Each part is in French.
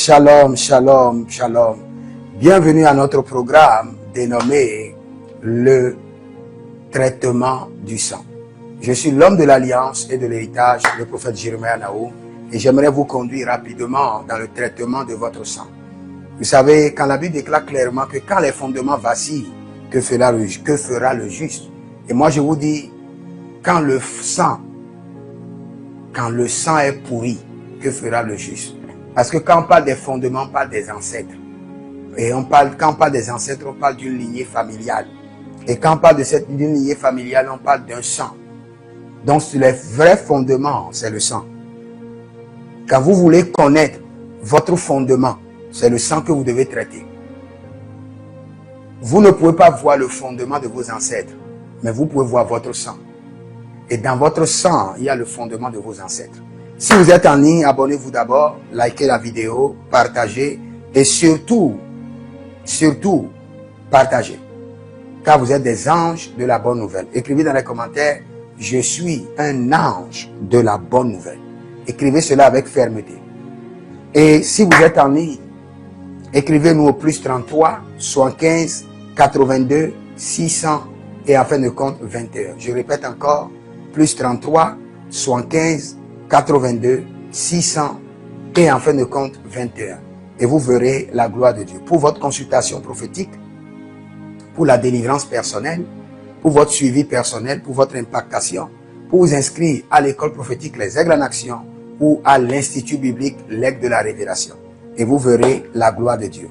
Shalom, shalom, shalom. Bienvenue à notre programme dénommé le traitement du sang. Je suis l'homme de l'alliance et de l'héritage, le prophète Jeremiah Naoum, et j'aimerais vous conduire rapidement dans le traitement de votre sang. Vous savez, quand la Bible déclare clairement que quand les fondements vacillent, que fera le juste? Et moi je vous dis, quand le sang est pourri, que fera le juste? Parce que quand on parle des fondements, on parle des ancêtres. Et quand on parle des ancêtres, on parle d'une lignée familiale. Et quand on parle d'une lignée familiale, on parle d'un sang. Donc les vrais fondements, c'est le sang. Quand vous voulez connaître votre fondement, c'est le sang que vous devez traiter. Vous ne pouvez pas voir le fondement de vos ancêtres, mais vous pouvez voir votre sang. Et dans votre sang, il y a le fondement de vos ancêtres. Si vous êtes en ligne, abonnez-vous d'abord, likez la vidéo, partagez et surtout, partagez. Car vous êtes des anges de la bonne nouvelle. Écrivez dans les commentaires, je suis un ange de la bonne nouvelle. Écrivez cela avec fermeté. Et si vous êtes en ligne, écrivez-nous au plus 33 75 82 600 et en fin de compte 21. Je répète encore, plus 33 75 82 600 et en fin de compte 21. Et vous verrez la gloire de Dieu. Pour votre consultation prophétique, pour la délivrance personnelle, pour votre suivi personnel, pour votre impactation, pour vous inscrire à l'école prophétique Les Aigles en Action ou à l'Institut biblique L'Aigle de la Révélation. Et vous verrez la gloire de Dieu.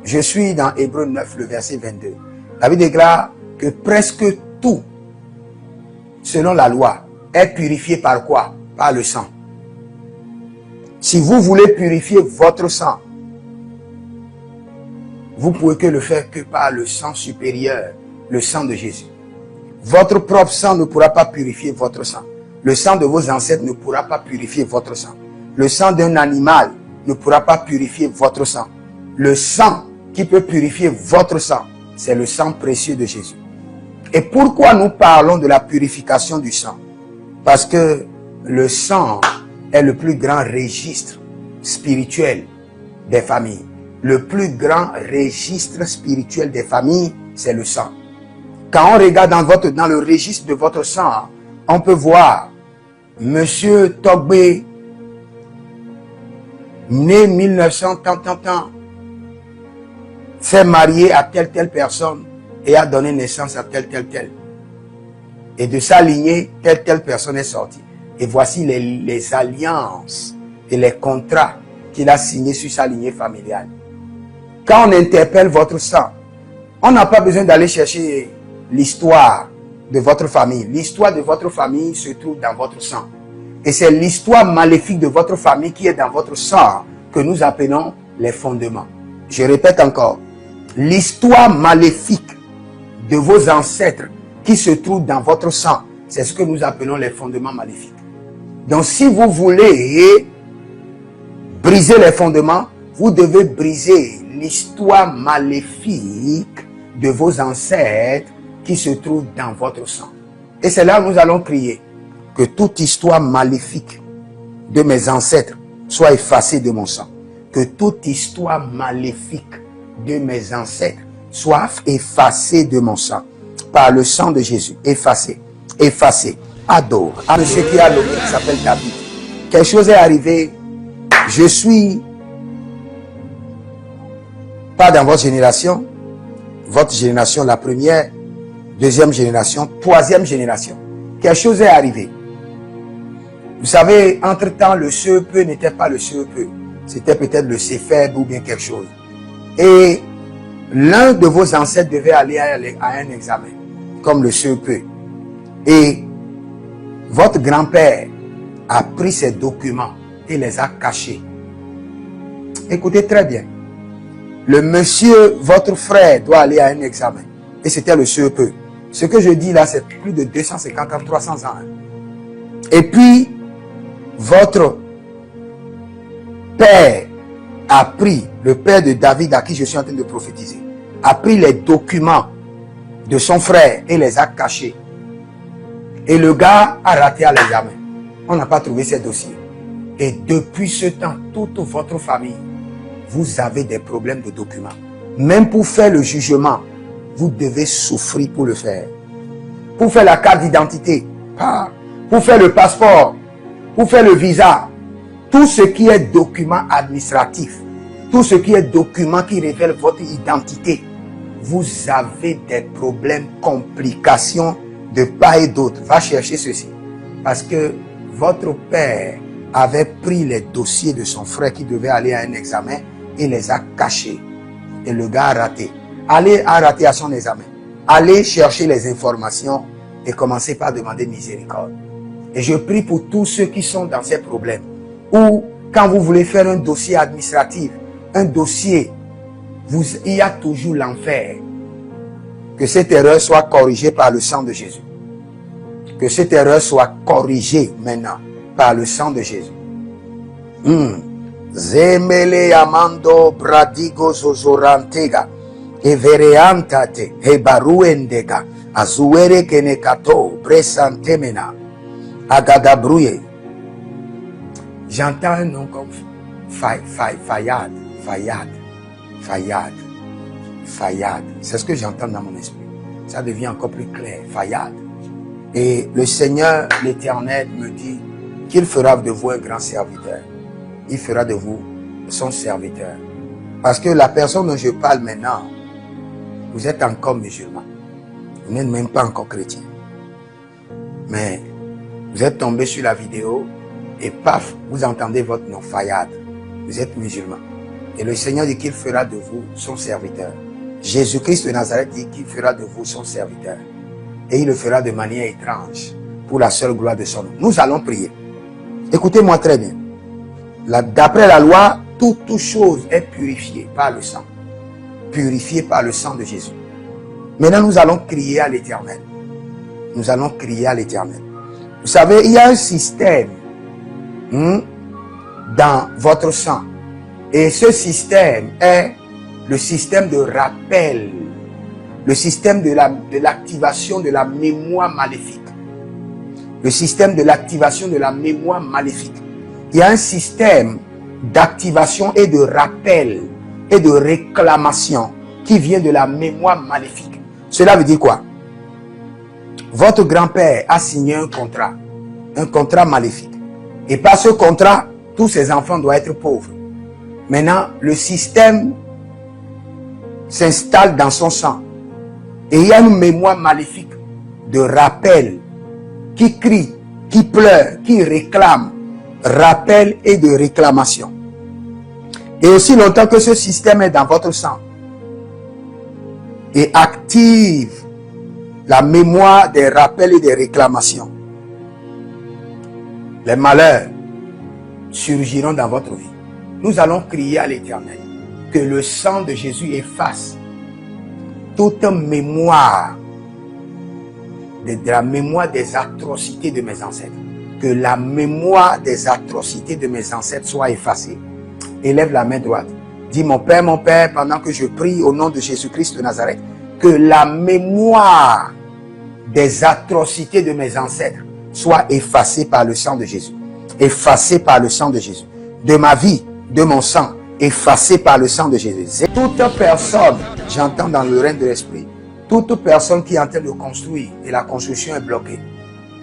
Je suis dans Hébreux 9, le verset 22. La Bible déclare que presque tout, selon la loi, est purifié par quoi? Par le sang. Si vous voulez purifier votre sang, vous pouvez que le faire que par le sang supérieur, le sang de Jésus. Votre propre sang ne pourra pas purifier votre sang. Le sang de vos ancêtres ne pourra pas purifier votre sang. Le sang d'un animal ne pourra pas purifier votre sang. Le sang qui peut purifier votre sang, c'est le sang précieux de Jésus. Et pourquoi nous parlons de la purification du sang? Parce que le sang est le plus grand registre spirituel des familles. Le plus grand registre spirituel des familles, c'est le sang. Quand on regarde dans le registre de votre sang, on peut voir Monsieur Togbe, né 1900, s'est marié à telle personne et a donné naissance à telle. Et de sa lignée, telle personne est sortie. Et voici les alliances et les contrats qu'il a signés sur sa lignée familiale. Quand on interpelle votre sang, on n'a pas besoin d'aller chercher l'histoire de votre famille. L'histoire de votre famille se trouve dans votre sang. Et c'est l'histoire maléfique de votre famille qui est dans votre sang que nous appelons les fondements. Je répète encore, l'histoire maléfique de vos ancêtres qui se trouve dans votre sang, c'est ce que nous appelons les fondements maléfiques. Donc si vous voulez briser les fondements, vous devez briser l'histoire maléfique de vos ancêtres qui se trouve dans votre sang. Et c'est là où nous allons crier que toute histoire maléfique de mes ancêtres soit effacée de mon sang. Que toute histoire maléfique de mes ancêtres soit effacée de mon sang. Par le sang de Jésus, effacée, adore. Un monsieur qui a l'honneur, qui s'appelle David. Quelque chose est arrivé. Je suis pas dans votre génération la première, deuxième génération, troisième génération. Quelque chose est arrivé. Vous savez, entre-temps, le CEP n'était pas le CEP. C'était peut-être le CFEB ou bien quelque chose. Et l'un de vos ancêtres devait aller à un examen, comme le CEP. Et votre grand-père a pris ces documents et les a cachés. Écoutez très bien. Le monsieur, votre frère, doit aller à un examen. Et c'était le CEP. Ce que je dis là, c'est plus de 250 ans, 300 ans. Et puis, votre père a pris, le père de David à qui je suis en train de prophétiser, a pris les documents de son frère et les a cachés. Et le gars a raté à l'examen. On n'a pas trouvé ses dossiers. Et depuis ce temps, toute votre famille vous avez des problèmes de documents. Même pour faire le jugement, vous devez souffrir pour le faire. Pour faire la carte d'identité, pour faire le passeport, pour faire le visa, tout ce qui est document administratif, tout ce qui est document qui révèle votre identité, vous avez des problèmes, complications de part et d'autre. Va chercher ceci. Parce que votre père avait pris les dossiers de son frère qui devait aller à un examen et les a cachés. Et le gars a raté. Allez a raté à son examen. Allez chercher les informations et commencez par demander miséricorde. Et je prie pour tous ceux qui sont dans ces problèmes. Ou quand vous voulez faire un dossier administratif, un dossier, il y a toujours l'enfer. Que cette erreur soit corrigée par le sang de Jésus. Que cette erreur soit corrigée maintenant par le sang de Jésus. Zemele amando bradigo zozorantega evereantate hebaruendega azuere kenekato bresantemena agadabrouye. J'entends un nom comme Fayad. C'est ce que j'entends dans mon esprit. Ça devient encore plus clair. Fayad. Et le Seigneur, l'Éternel, me dit qu'il fera de vous un grand serviteur. Il fera de vous son serviteur. Parce que la personne dont je parle maintenant, vous êtes encore musulman. Vous n'êtes même pas encore chrétien. Mais vous êtes tombé sur la vidéo et paf, vous entendez votre nom, Fayad. Vous êtes musulman. Et le Seigneur dit qu'il fera de vous son serviteur. Jésus-Christ de Nazareth dit qu'il fera de vous son serviteur. Et il le fera de manière étrange, pour la seule gloire de son nom. Nous allons prier. Écoutez-moi très bien. D'après la loi, toute chose est purifiée par le sang. Purifiée par le sang de Jésus. Maintenant, nous allons crier à l'Éternel. Nous allons crier à l'Éternel. Vous savez, il y a un système dans votre sang. Et ce système est le système de rappel. Le système de l'activation de la mémoire maléfique. Le système de l'activation de la mémoire maléfique. Il y a un système d'activation et de rappel et de réclamation qui vient de la mémoire maléfique. Cela veut dire quoi? Votre grand-père a signé un contrat maléfique. Et par ce contrat, tous ses enfants doivent être pauvres. Maintenant, le système s'installe dans son sang. Et il y a une mémoire maléfique de rappel qui crie, qui pleure, qui réclame, rappel et de réclamation. Et aussi longtemps que ce système est dans votre sang et active la mémoire des rappels et des réclamations, les malheurs surgiront dans votre vie. Nous allons crier à l'Éternel que le sang de Jésus efface toute mémoire de la mémoire des atrocités de mes ancêtres. Que la mémoire des atrocités de mes ancêtres soit effacée. Élève la main droite. Dis mon Père, pendant que je prie au nom de Jésus-Christ de Nazareth, que la mémoire des atrocités de mes ancêtres soit effacée par le sang de Jésus. Effacée par le sang de Jésus. De ma vie, de mon sang, effacée par le sang de Jésus. Toute personne, j'entends dans le règne de l'esprit, toute personne qui est en train de construire et la construction est bloquée,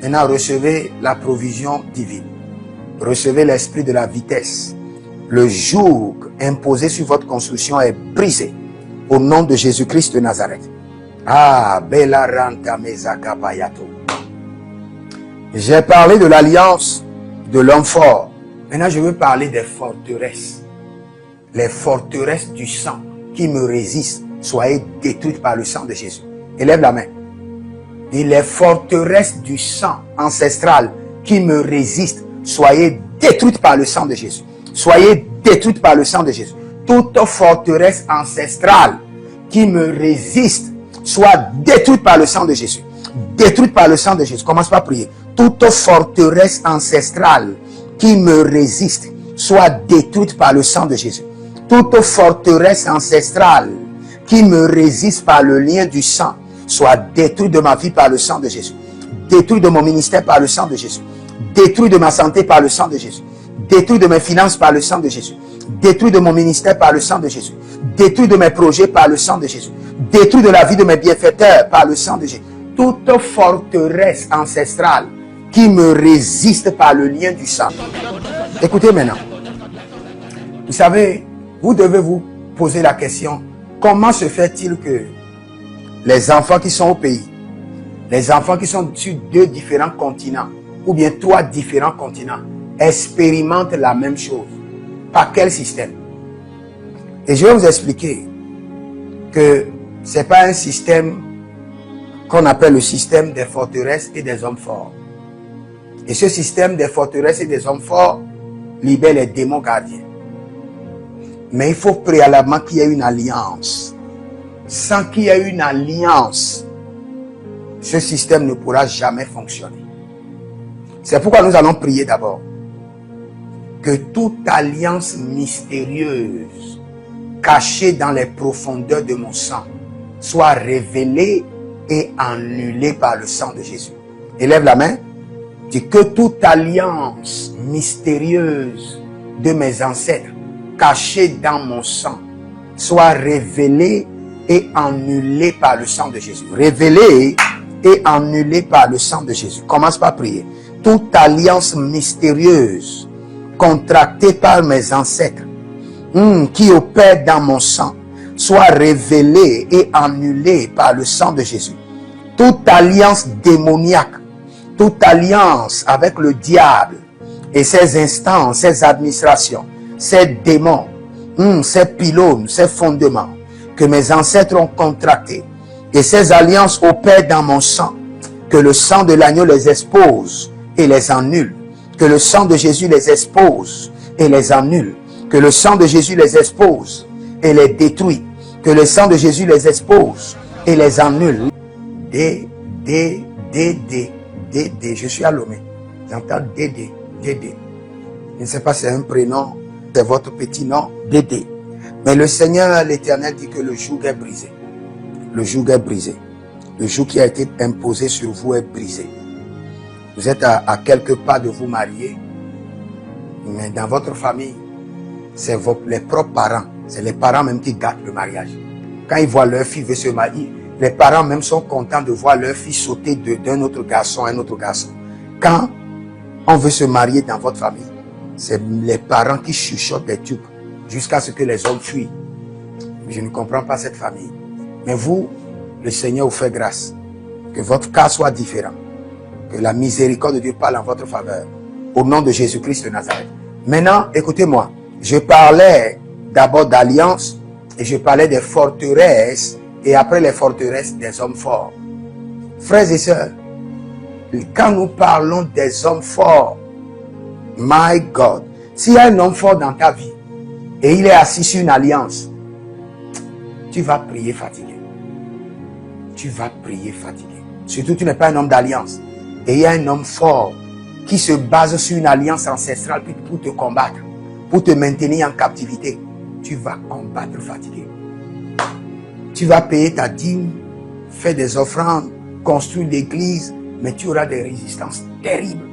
maintenant recevez la provision divine. Recevez l'esprit de la vitesse. Le joug imposé sur votre construction est brisé au nom de Jésus-Christ de Nazareth. Ah, Bella Ranta Mezaka Bayato. J'ai parlé de l'alliance de l'homme fort. Maintenant, je veux parler des forteresses. Les forteresses du sang qui me résistent, soyez détruites par le sang de Jésus. Élève la main. Dis, les forteresses du sang ancestral qui me résistent, soyez détruites par le sang de Jésus. Soyez détruites par le sang de Jésus. Toute forteresse ancestrale qui me résiste, soit détruite par le sang de Jésus. Détruite par le sang de Jésus. Commence par prier. Toute forteresse ancestrale qui me résiste, soit détruite par le sang de Jésus. Toute forteresse ancestrale qui me résiste par le lien du sang, soit détruite de ma vie par le sang de Jésus. Détruite de mon ministère par le sang de Jésus. Détruite de ma santé par le sang de Jésus. Détruite de mes finances par le sang de Jésus. Détruit de mon ministère par le sang de Jésus. Détruit de mes projets par le sang de Jésus. Détruit de la vie de mes bienfaiteurs par le sang de Jésus. Toute forteresse ancestrale qui me résiste par le lien du sang. Écoutez maintenant. Vous savez, vous devez vous poser la question, comment se fait-il que les enfants qui sont au pays, les enfants qui sont sur 2 différents continents, ou bien 3 différents continents, expérimentent la même chose? Par quel système? Et je vais vous expliquer que ce n'est pas un système qu'on appelle le système des forteresses et des hommes forts. Et ce système des forteresses et des hommes forts libère les démons gardiens. Mais il faut préalablement qu'il y ait une alliance. Sans qu'il y ait une alliance, ce système ne pourra jamais fonctionner. C'est pourquoi nous allons prier d'abord. Que toute alliance mystérieuse, cachée dans les profondeurs de mon sang, soit révélée et annulée par le sang de Jésus. Élève la main. Dis que toute alliance mystérieuse de mes ancêtres, cachée dans mon sang, soit révélée et annulée par le sang de Jésus. Révélée et annulée par le sang de Jésus. Commence par prier. Toute alliance mystérieuse contractée par mes ancêtres, qui opère dans mon sang, soit révélée et annulée par le sang de Jésus. Toute alliance démoniaque, toute alliance avec le diable et ses instances, ses administrations, ses démons, ces pylônes, ces fondements que mes ancêtres ont contractés, et ces alliances opèrent dans mon sang, que le sang de l'agneau les expose et les annule, que le sang de Jésus les expose et les annule, que le sang de Jésus les expose et les détruit, que le sang de Jésus les expose et les annule. Dédé, je suis à Lomé, j'entends Dédé. Je ne sais pas si c'est un prénom, c'est votre petit nom, Dédé. Mais le Seigneur, l'Éternel, dit que le joug est brisé. Le joug est brisé. Le joug qui a été imposé sur vous est brisé. Vous êtes à quelques pas de vous marier, mais dans votre famille, c'est les propres parents. C'est les parents même qui gâtent le mariage. Quand ils voient leur fille veut se marier, les parents même sont contents de voir leur fille sauter d'un autre garçon à un autre garçon. Quand on veut se marier dans votre famille, c'est les parents qui chuchotent des tubes jusqu'à ce que les hommes fuient. Je ne comprends pas cette famille. Mais vous, le Seigneur vous fait grâce. Que votre cas soit différent. Que la miséricorde de Dieu parle en votre faveur. Au nom de Jésus-Christ de Nazareth. Maintenant, écoutez-moi. Je parlais d'abord d'alliance et je parlais des forteresses et après les forteresses des hommes forts. Frères et sœurs, quand nous parlons des hommes forts, my God, s'il y a un homme fort dans ta vie et il est assis sur une alliance, tu vas prier fatigué. Tu vas prier fatigué. Surtout, tu n'es pas un homme d'alliance. Et il y a un homme fort qui se base sur une alliance ancestrale pour te combattre, pour te maintenir en captivité. Tu vas combattre fatigué. Tu vas payer ta dîme, faire des offrandes, construire l'église, mais tu auras des résistances terribles.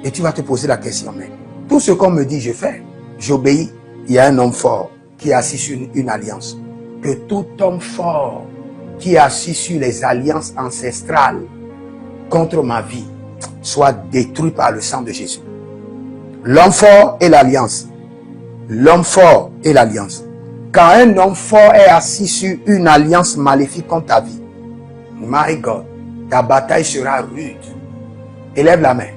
Et tu vas te poser la question, mais tout ce qu'on me dit, je fais. J'obéis. Il y a un homme fort qui est assis sur une alliance. Que tout homme fort qui est assis sur les alliances ancestrales contre ma vie soit détruit par le sang de Jésus. L'homme fort et l'alliance. L'homme fort et l'alliance. Quand un homme fort est assis sur une alliance maléfique contre ta vie, my God, ta bataille sera rude. Élève la main.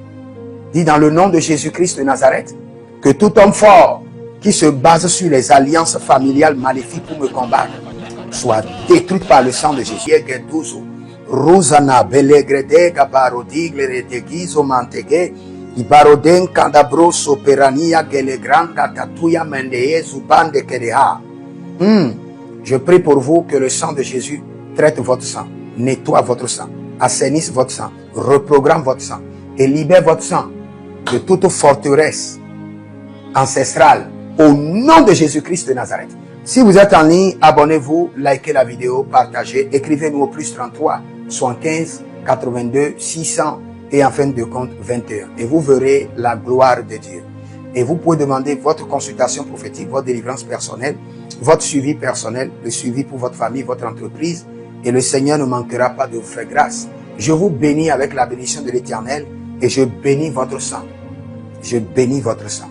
Dis dans le nom de Jésus-Christ de Nazareth, que tout homme fort qui se base sur les alliances familiales maléfiques pour me combattre, soit détruit par le sang de Jésus. Rosana belegrede gabarodigle retegizo mantege ibaroden kandabroso perania gelegranda tatuya mendeye zubande kedeha. Je prie pour vous que le sang de Jésus traite votre sang, nettoie votre sang, assainisse votre sang, reprogramme votre sang et libère votre sang de toute forteresse ancestrale au nom de Jésus-Christ de Nazareth. Si vous êtes en ligne, abonnez-vous, likez la vidéo, partagez, écrivez-nous au +33 75 82 600 et en fin de compte 21. Et vous verrez la gloire de Dieu. Et vous pouvez demander votre consultation prophétique, votre délivrance personnelle, votre suivi personnel, le suivi pour votre famille, votre entreprise. Et le Seigneur ne manquera pas de vous faire grâce. Je vous bénis avec la bénédiction de l'Éternel et je bénis votre sang. Je bénis votre sang.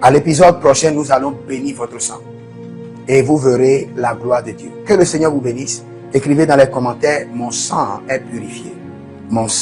À l'épisode prochain, nous allons bénir votre sang. Et vous verrez la gloire de Dieu. Que le Seigneur vous bénisse. Écrivez dans les commentaires, mon sang est purifié. Mon sang